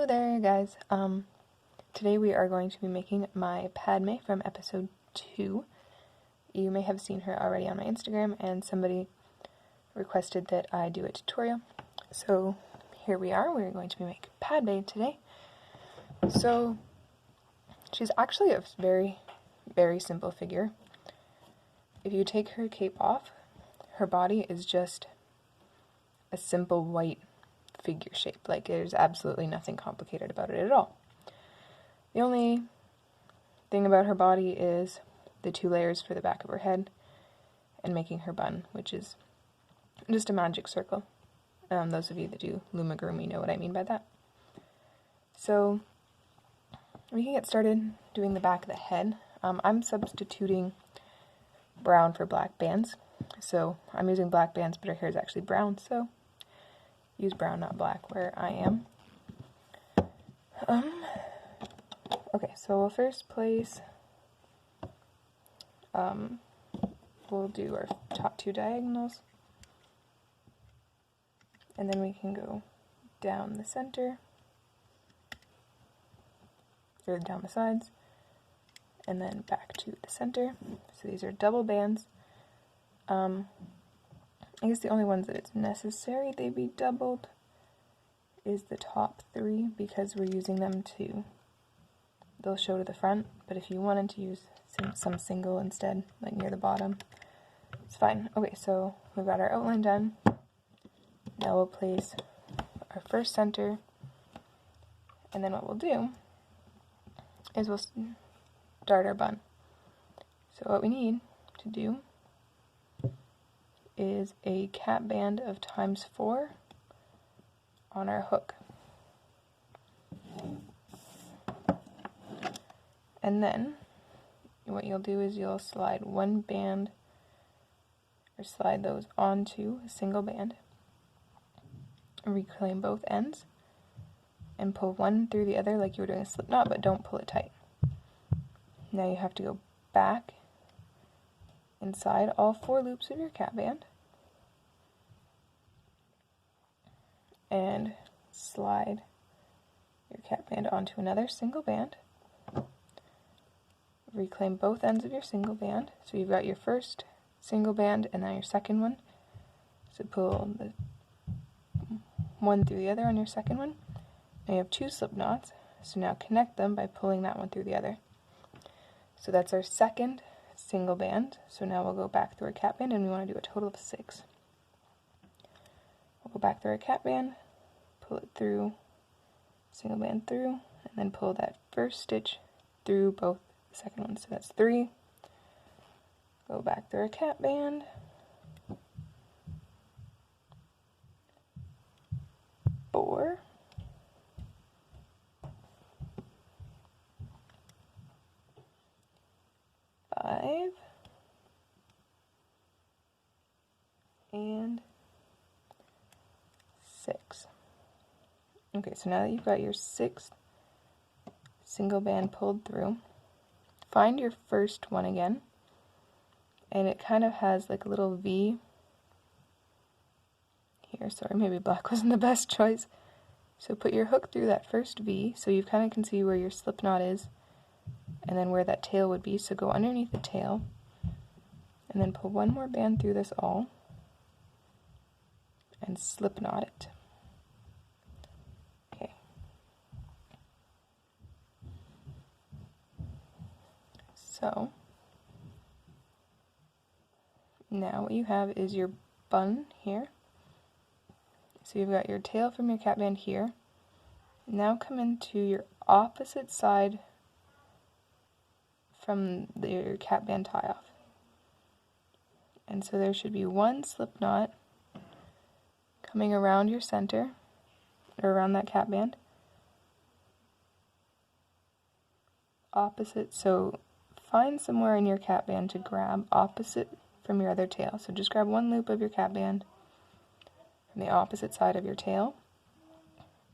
Hello there, guys. Today we are going to be making my Padme from episode 2. You may have seen her already on my Instagram, and somebody requested that I do a tutorial. So here we are. We're going to be making Padme today. So she's actually a very, very simple figure. If you take her cape off, her body is just a simple white figure shape. Like, there's absolutely nothing complicated about it at all. The only thing about her body is the 2 layers for the back of her head and making her bun, which is just a magic circle. Those of you that do Loom know what I mean by that. So we can get started doing the back of the head. I'm substituting brown for black bands. So I'm using black bands, but her hair is actually brown, so use brown, not black, where I am. Okay, so we'll first place, we'll do our top 2 diagonals, and then we can go down the center, or down the sides, and then back to the center. So these are double bands. I guess the only ones that it's necessary they be doubled is the top 3, because we're using them they'll show to the front, but if you wanted to use some single instead, like near the bottom, it's fine. Okay, so we've got our outline done. Now we'll place our first center, and then what we'll do is we'll start our bun. So what we need to do is a cap band of ×4 on our hook. And then what you'll do is you'll slide one band, or slide those onto a single band, and reclaim both ends, and pull one through the other like you were doing a slip knot, but don't pull it tight. Now you have to go back inside all 4 loops of your cap band and slide your cap band onto another single band. Reclaim both ends of your single band. So you've got your first single band and now your second one. So pull the one through the other on your second one. Now you have 2 slip knots. So now connect them by pulling that one through the other. So that's our second single band. So now we'll go back through our cap band, and we want to do a total of 6. We'll go back through our cap band, pull it through, single band through, and then pull that first stitch through both the second one. So that's 3. Go back through our cap band, four, five, and 6. Okay, so now that you've got your 6th single band pulled through, find your first one again, and it kind of has like a little V here. Sorry, maybe black wasn't the best choice. So put your hook through that first V, so you kind of can see where your slip knot is, and then where that tail would be. So go underneath the tail, and then pull one more band through this all, and slip knot it. Okay. So now what you have is your bun here. So you've got your tail from your cap band here. Now come into your opposite side from your cap band tie off. And so there should be 1 slip knot coming around your center, or around that cap band. Opposite, so find somewhere in your cap band to grab opposite from your other tail. So just grab 1 loop of your cap band from the opposite side of your tail.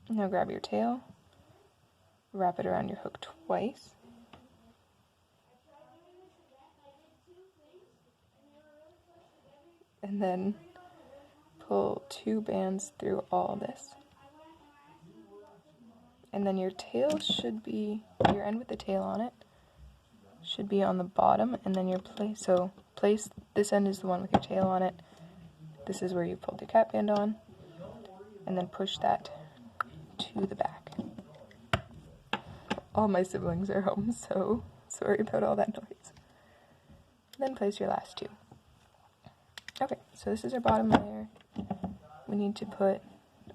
Now grab your tail, wrap it around your hook twice, and then pull 2 bands through all this. And then your tail should be, your end with the tail on it should be on the bottom, and then your place, this end is the one with your tail on it. This is where you pulled your cap band on, and then push that to the back. All my siblings are home, so sorry about all that noise. Then place your last two. Okay, so this is our bottom layer. We need to put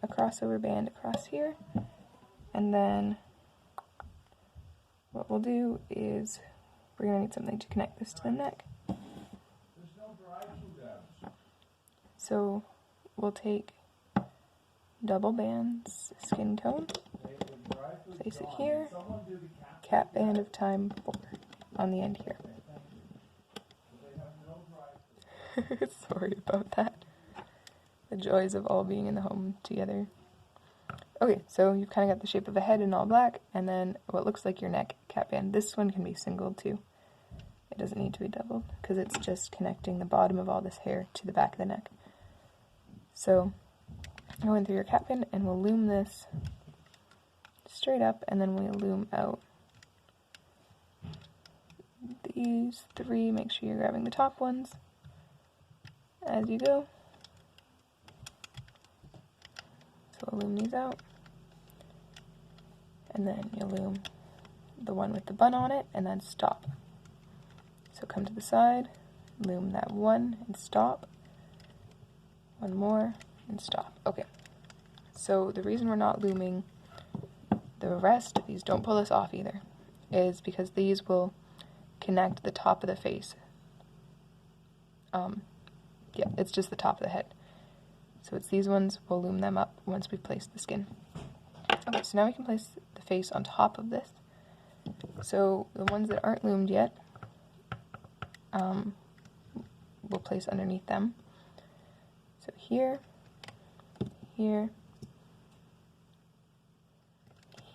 a crossover band across here, and then what we'll do is we're going to need something to connect this to the neck. So we'll take double bands, skin tone, place it here, cap band of time 4 on the end here. Sorry about that. The joys of all being in the home together. Okay, so you've kind of got the shape of a head in all black, and then what looks like your neck cap band. This one can be singled too. It doesn't need to be doubled, because it's just connecting the bottom of all this hair to the back of the neck. So, go in through your cap band, and we'll loom this straight up, and then we'll loom out these 3. Make sure you're grabbing the top ones as you go. So we'll loom these out, and then you'll loom the one with the bun on it, and then stop. So come to the side, loom that one, and stop. One more, and stop. Okay, so the reason we're not looming the rest of these, don't pull this off either, is because these will connect the top of the face. Yeah, it's just the top of the head. So it's these ones, we'll loom them up once we've placed the skin. Okay, so now we can place the face on top of this. So the ones that aren't loomed yet, we'll place underneath them. So here, here,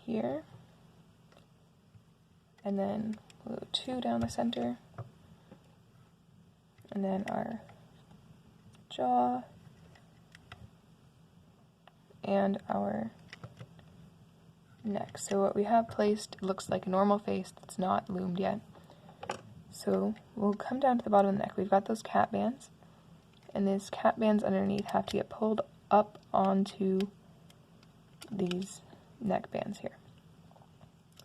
here, and then we'll go 2 down the center, and then our jaw, and our neck. So what we have placed looks like a normal face that's not loomed yet. So we'll come down to the bottom of the neck. We've got those cap bands, and these cap bands underneath have to get pulled up onto these neck bands here.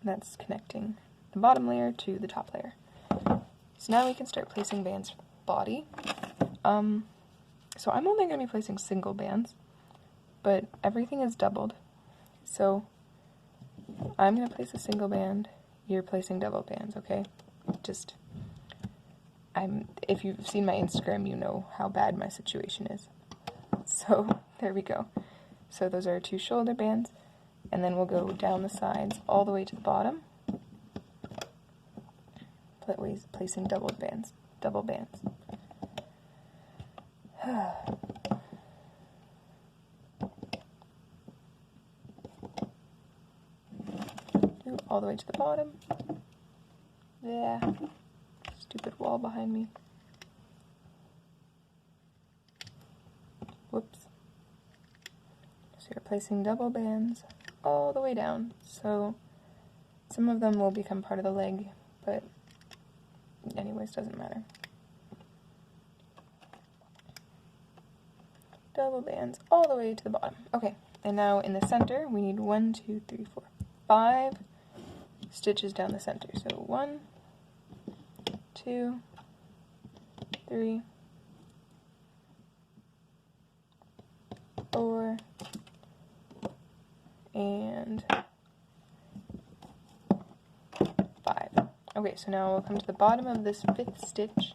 That's connecting the bottom layer to the top layer. So now we can start placing bands for the body. So I'm only going to be placing single bands, but everything is doubled. So I'm going to place a single band, you're placing double bands, okay? If you've seen my Instagram, you know how bad my situation is. So there we go. So those are our 2 shoulder bands, and then we'll go down the sides all the way to the bottom, placing double bands. All the way to the bottom. Yeah. Stupid wall behind me. Whoops. So you're placing double bands all the way down. So some of them will become part of the leg, but anyways, doesn't matter. Double bands all the way to the bottom. Okay, and now in the center, we need 1, 2, 3, 4, 5 stitches down the center. So 1, 2, 3, 4, and 5. Okay, so now we'll come to the bottom of this 5th stitch,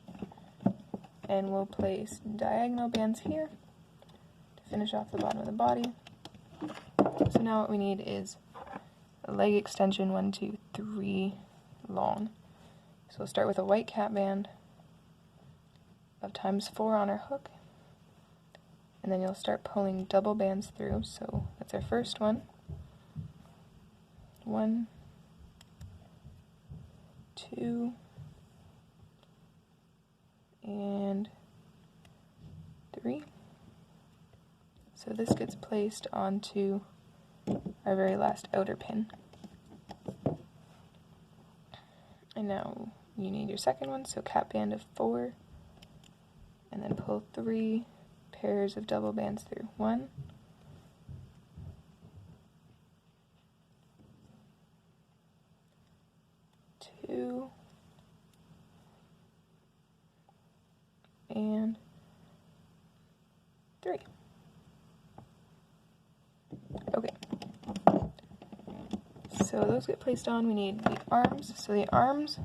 and we'll place diagonal bands here to finish off the bottom of the body. So now what we need is a leg extension 1, 2, 3 long. So we'll start with a white cap band of ×4 on our hook, and then you'll start pulling double bands through. So that's our first one. 1, 2, and 3. So this gets placed onto our very last outer pin. And now you need your second one, so cap band of 4, and then pull 3 pairs of double bands through. 1, 2, and 3. Okay. So those get placed on. We need the arms. So the arms,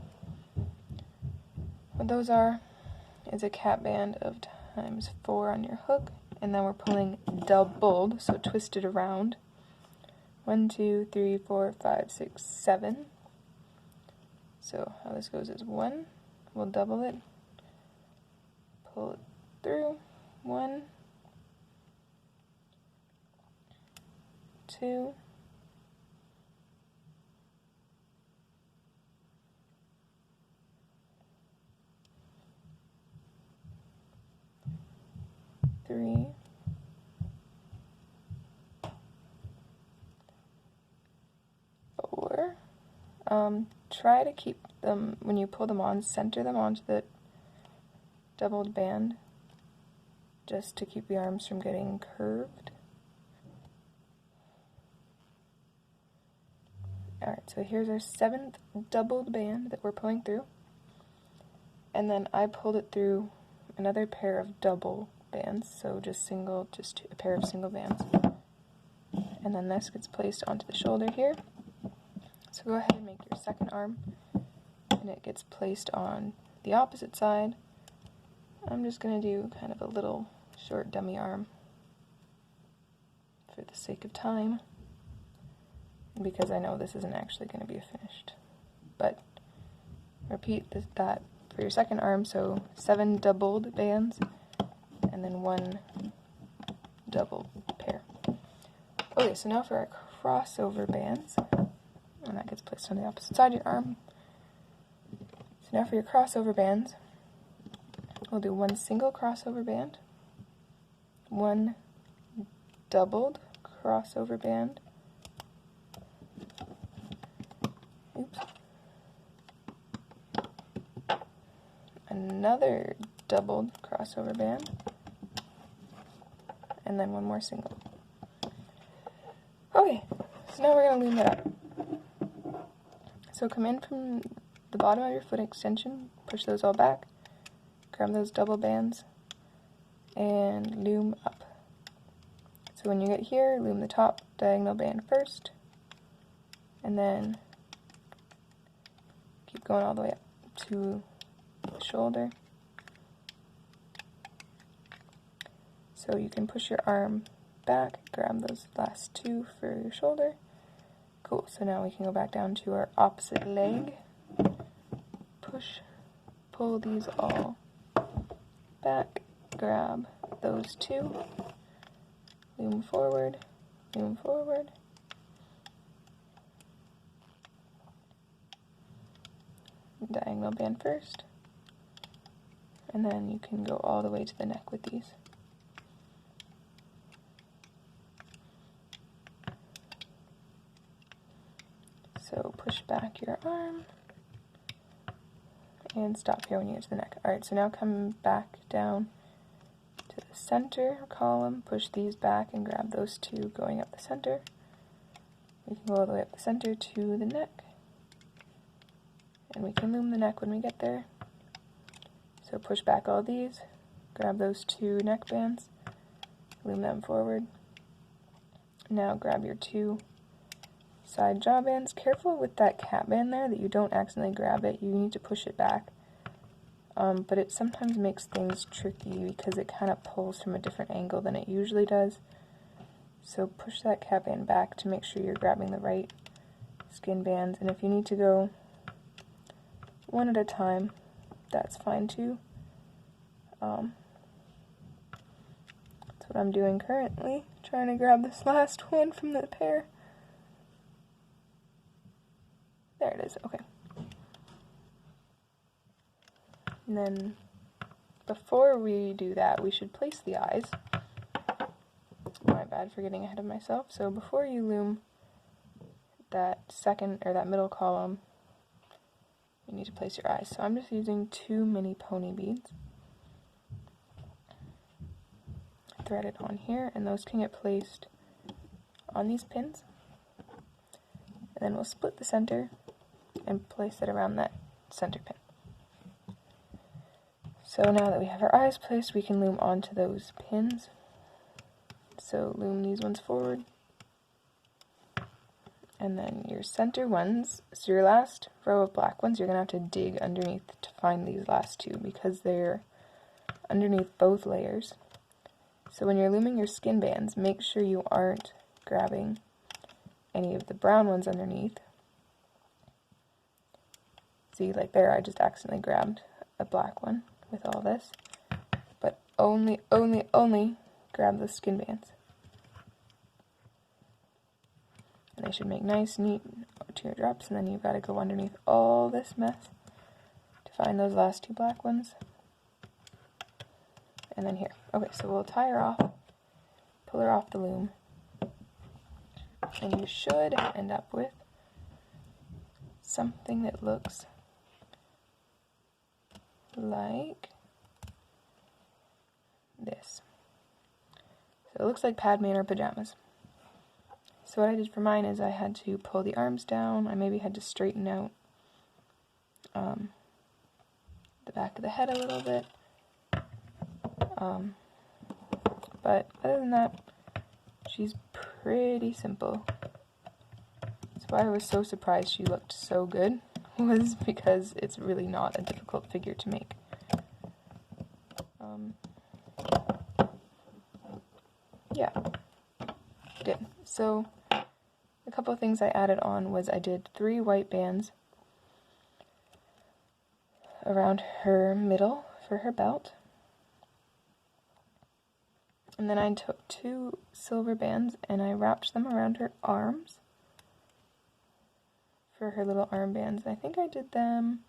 what those are, is a cap band of times 4 on your hook, and then we're pulling doubled, so twisted around. 1, 2, 3, 4, 5, 6, 7. So how this goes is 1, we'll double it, pull it through, 1, 2, 3, 4. Try to keep them, when you pull them on, center them onto the doubled band, just to keep the arms from getting curved. Alright, so here's our 7th doubled band that we're pulling through. And then I pulled it through another pair of double bands, so just a pair of single bands. And then this gets placed onto the shoulder here. So go ahead and make your second arm, and it gets placed on the opposite side. I'm just going to do kind of a little short dummy arm for the sake of time, because I know this isn't actually going to be finished. But repeat that for your second arm, so 7 doubled bands, and then 1 double pair. Okay, so now for our crossover bands, and that gets placed on the opposite side of your arm. So now for your crossover bands, we'll do 1 single crossover band, 1 doubled crossover band, oops, another doubled crossover band, and then 1 more single. Okay, so now we're going to loom it up. So come in from the bottom of your foot extension, push those all back, grab those double bands, and loom up. So when you get here, loom the top diagonal band first, and then keep going all the way up to the shoulder. So you can push your arm back, grab those last 2 for your shoulder. Cool, so now we can go back down to our opposite leg. Push, pull these all back, grab those 2, loom forward, diagonal band first, and then you can go all the way to the neck with these. So push back your arm, and stop here when you get to the neck. Alright, so now come back down to the center column, push these back and grab those 2 going up the center. We can go all the way up the center to the neck, and we can loom the neck when we get there. So push back all these, grab those 2 neck bands, loom them forward. Now grab your 2 side jaw bands. Careful with that cap band there that you don't accidentally grab it. You need to push it back. But it sometimes makes things tricky because it kind of pulls from a different angle than it usually does. So push that cap band back to make sure you're grabbing the right skin bands. And if you need to go one at a time, that's fine too. That's what I'm doing currently, trying to grab this last one from the pair. There it is, okay. And then, before we do that, we should place the eyes. My bad for getting ahead of myself. So before you loom that second, or that middle column, you need to place your eyes. So I'm just using 2 mini pony beads. Thread it on here, and those can get placed on these pins. And then we'll split the center and place it around that center pin. So now that we have our eyes placed, we can loom onto those pins. So loom these ones forward. And then your center ones, so your last row of black ones, you're going to have to dig underneath to find these last 2 because they're underneath both layers. So when you're looming your skin bands, make sure you aren't grabbing any of the brown ones underneath. See, like there, I just accidentally grabbed a black one with all this. But only grab the skin bands. And they should make nice, neat teardrops, and then you've got to go underneath all this mess to find those last 2 black ones. And then here. Okay, so we'll tie her off, pull her off the loom, and you should end up with something that looks like this. So it looks like Padmé in her pajamas. So what I did for mine is I had to pull the arms down. I maybe had to straighten out the back of the head a little bit. But other than that, she's pretty simple. That's why I was so surprised she looked so good, was because it's really not a difficult figure to make. Yeah, good. So a couple of things I added on was I did 3 white bands around her middle for her belt. And then I took 2 silver bands and I wrapped them around her arms for her little armbands. I think I did them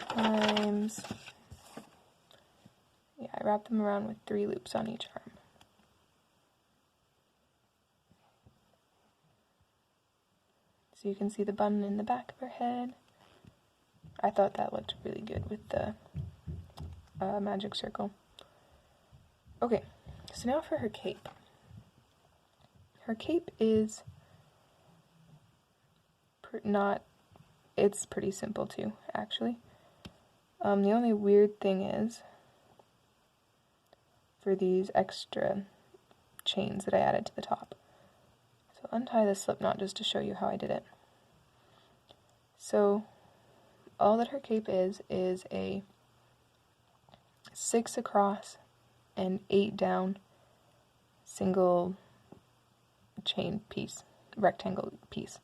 times, yeah, I wrapped them around with 3 loops on each arm. So you can see the bun in the back of her head. I thought that looked really good with the magic circle. Okay, so now for her cape. Her cape is it's pretty simple too, actually. The only weird thing is, for these extra chains that I added to the top. So untie the slip knot just to show you how I did it. So all that her cape is a 6 across and 8 down single chain piece, rectangle piece.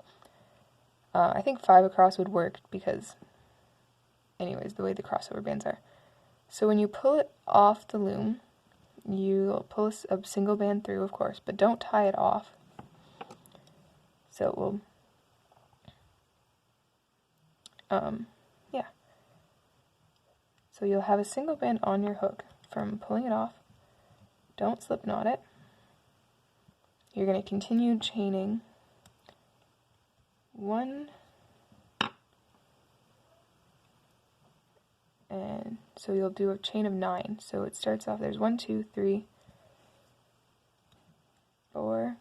I think 5 across would work because, anyways, the way the crossover bands are. So when you pull it off the loom, you'll pull a single band through, of course, but don't tie it off. So it will, yeah. So you'll have a single band on your hook from pulling it off. Don't slip knot it. You're going to continue chaining 1, and so you'll do a chain of 9. So it starts off, there's 1, 2, 3, 4,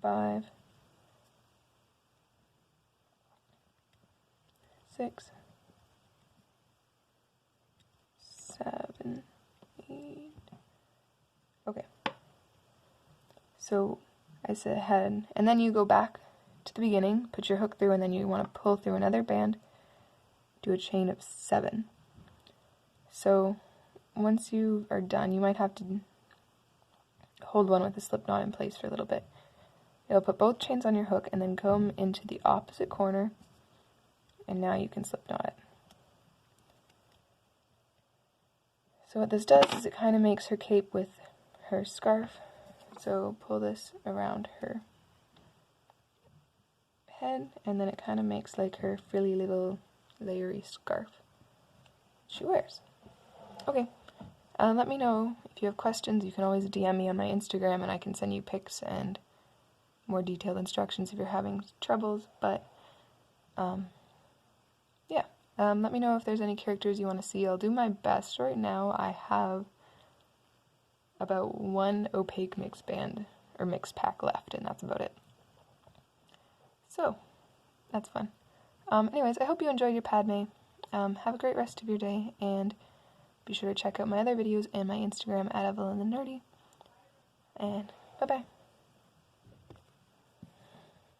5, 6, 7, 8. Okay. So I said head, and then you go back to the beginning, put your hook through, and then you want to pull through another band, do a chain of 7. So once you are done, you might have to hold one with a slip knot in place for a little bit. You'll put both chains on your hook and then come into the opposite corner, and now you can slip knot it. So what this does is it kind of makes her cape with her scarf. So pull this around her head, and then it kind of makes like her frilly little layery scarf she wears. Okay, let me know if you have questions. You can always DM me on my Instagram and I can send you pics and more detailed instructions if you're having troubles, but yeah. Let me know if there's any characters you want to see. I'll do my best. Right now I have about one opaque mix band, or mix pack left, and that's about it. So, that's fun. Anyways, I hope you enjoyed your Padmé. Have a great rest of your day, and be sure to check out my other videos and my Instagram at @EvelynTheNerdy. And bye-bye.